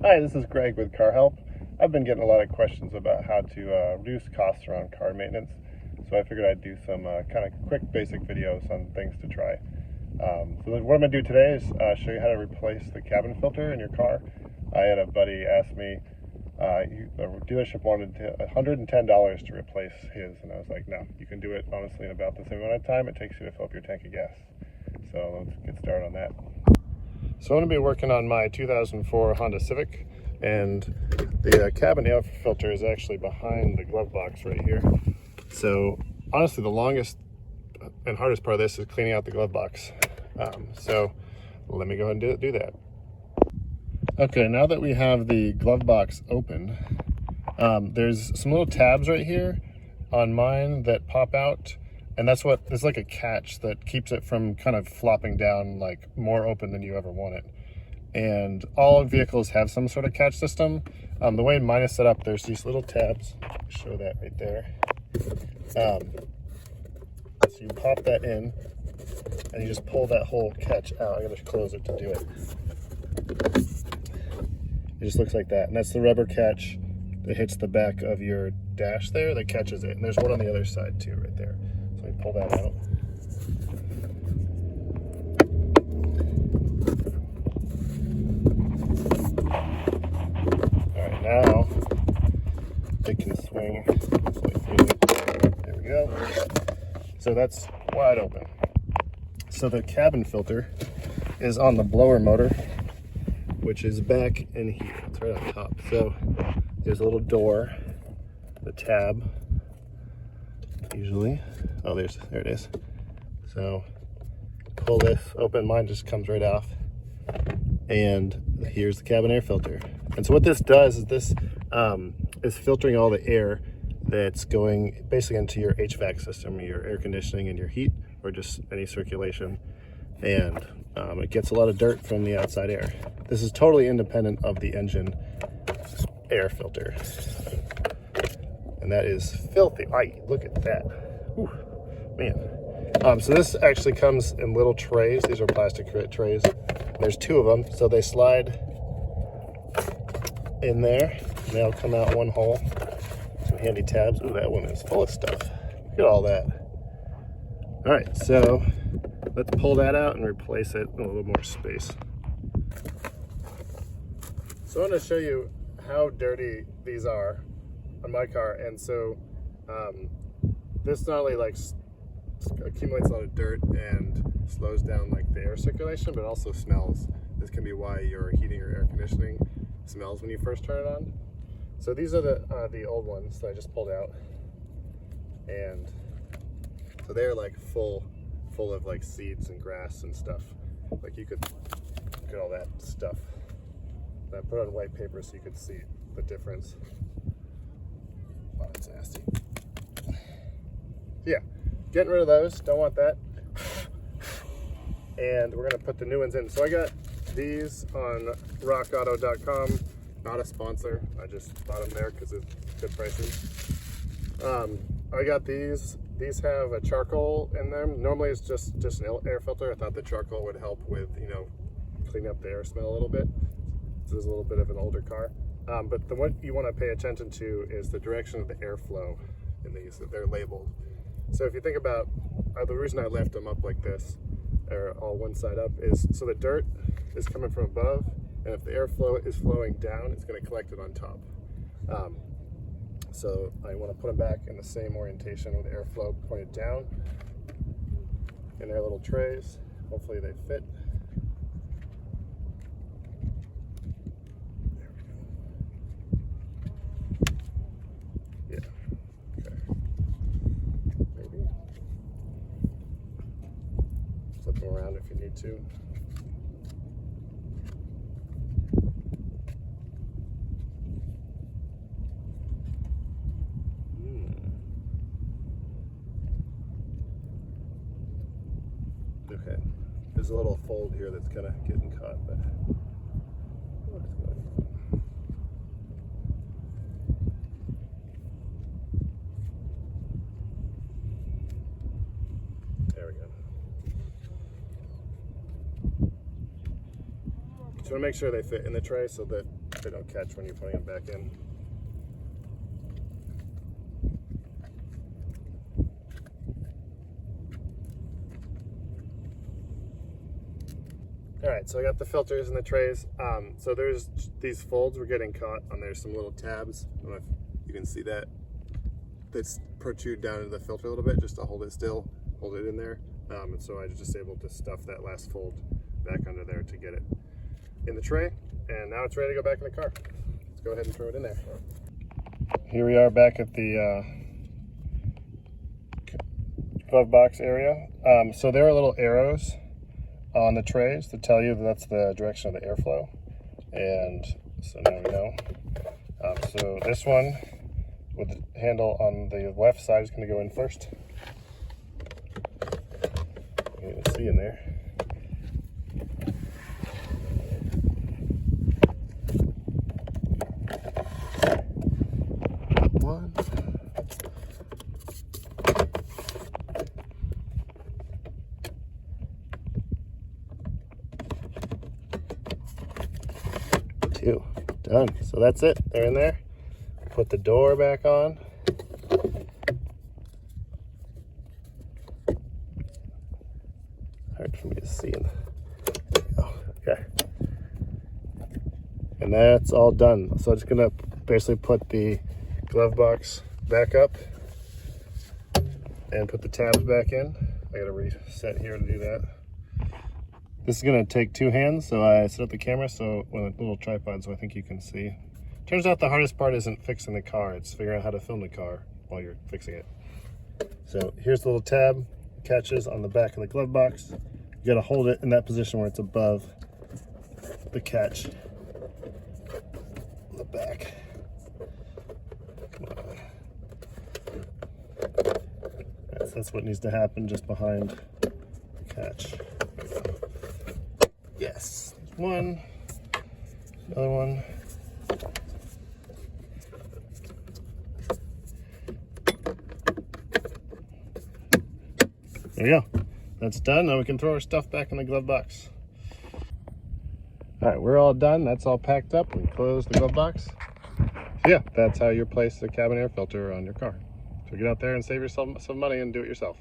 Hi, this is Greg with Car Help. I've been getting a lot of questions about how to reduce costs around car maintenance, so I figured I'd do some kind of quick basic videos on things to try. So what I'm going to do today is show you how to replace the cabin filter in your car. I had a buddy ask me, the dealership wanted $110 to replace his, and I was like, no, you can do it honestly in about the same amount of time it takes you to fill up your tank of gas. So let's get started on that. So I'm going to be working on my 2004 Honda Civic, and the cabin air filter is actually behind the glove box right here. So honestly, the longest and hardest part of this is cleaning out the glove box. So let me go ahead and do that. Okay, now that we have the glove box open, there's some little tabs right here on mine that pop out. And that's what, it's like a catch that keeps it from kind of flopping down like more open than you ever want it. And all vehicles have some sort of catch system. The way mine is set up, there's these little tabs. Show that right there. So you pop that in and you just pull that whole catch out. I gotta close it to do it. It just looks like that. And that's the rubber catch that hits the back of your dash there that catches it. And there's one on the other side too, right there. So we pull that out. All right, now it can swing. There we go. So that's wide open. So the cabin filter is on the blower motor, which is back in here. It's right on top. So there's a little door, the tab, usually. Oh, there it is. So pull this open, mine just comes right off. And here's the cabin air filter. And so what this does is this is filtering all the air that's going basically into your HVAC system, your air conditioning and your heat, or just any circulation. And it gets a lot of dirt from the outside air. This is totally independent of the engine air filter. And that is filthy. Look at that. Whew, man. So this actually comes in little trays. These are plastic trays. There's two of them, so they slide in there. And they'll come out one hole. Some handy tabs. Ooh, that one is full of stuff. Look at all that. All right, so let's pull that out and replace it in a little more space. So I want to show you how dirty these are on my car. And so this not only like accumulates a lot of dirt and slows down like the air circulation, but also smells. This can be why your heating or air conditioning smells when you first turn it on. So these are the old ones that I just pulled out, and so they're like full of like seeds and grass and stuff. Like you could look at all that stuff. And I put it on white paper so you could see the difference. Wow, it's nasty. Yeah, getting rid of those, don't want that. And we're gonna put the new ones in. So I got these on rockauto.com, not a sponsor. I just bought them there because it's good prices. I got these. These have a charcoal in them. Normally it's just an air filter. I thought the charcoal would help with, clean up the air smell a little bit. This is a little bit of an older car. But what you want to pay attention to is the direction of the airflow in these. They're labeled. So if you think about the reason I left them up like this, or all one side up, is so the dirt is coming from above, and if the airflow is flowing down, it's going to collect it on top. So I want to put them back in the same orientation with the airflow pointed down in their little trays. Hopefully they fit. There we go. Yeah. Okay. Maybe. Flip them around if you need to. Okay, there's a little fold here that's kind of getting caught, but looks good. There we go. want to make sure they fit in the tray so that they don't catch when you're putting them back in. Alright, so I got the filters and the trays. So there's these folds were getting caught on there's some little tabs. I don't know if you can see that. That's protrude down into the filter a little bit just to hold it still, hold it in there. And so I was just able to stuff that last fold back under there to get it in the tray. And now it's ready to go back in the car. Let's go ahead and throw it in there. Here we are back at the glove box area. So there are little arrows on the trays to tell you that that's the direction of the airflow, and so now we know. So this one with the handle on the left side is going to go in first. You can see in there. One. Two. Done. So that's it. They're in there. Put the door back on. Hard for me to see. There we go. Okay. And that's all done. So I'm just gonna basically put the glove box back up and put the tabs back in. I gotta reset here to do that. This is gonna take two hands, so I set up the camera so with a little tripod so I think you can see. Turns out the hardest part isn't fixing the car, it's figuring out how to film the car while you're fixing it. So here's the little tab, catches on the back of the glove box. You gotta hold it in that position where it's above the catch on the back. Come on. That's what needs to happen just behind the catch. Yes, there's one, another one. There you go. That's done. Now we can throw our stuff back in the glove box. All right, we're all done. That's all packed up. We close the glove box. So yeah, that's how you replace the cabin air filter on your car. So get out there and save yourself some money and do it yourself.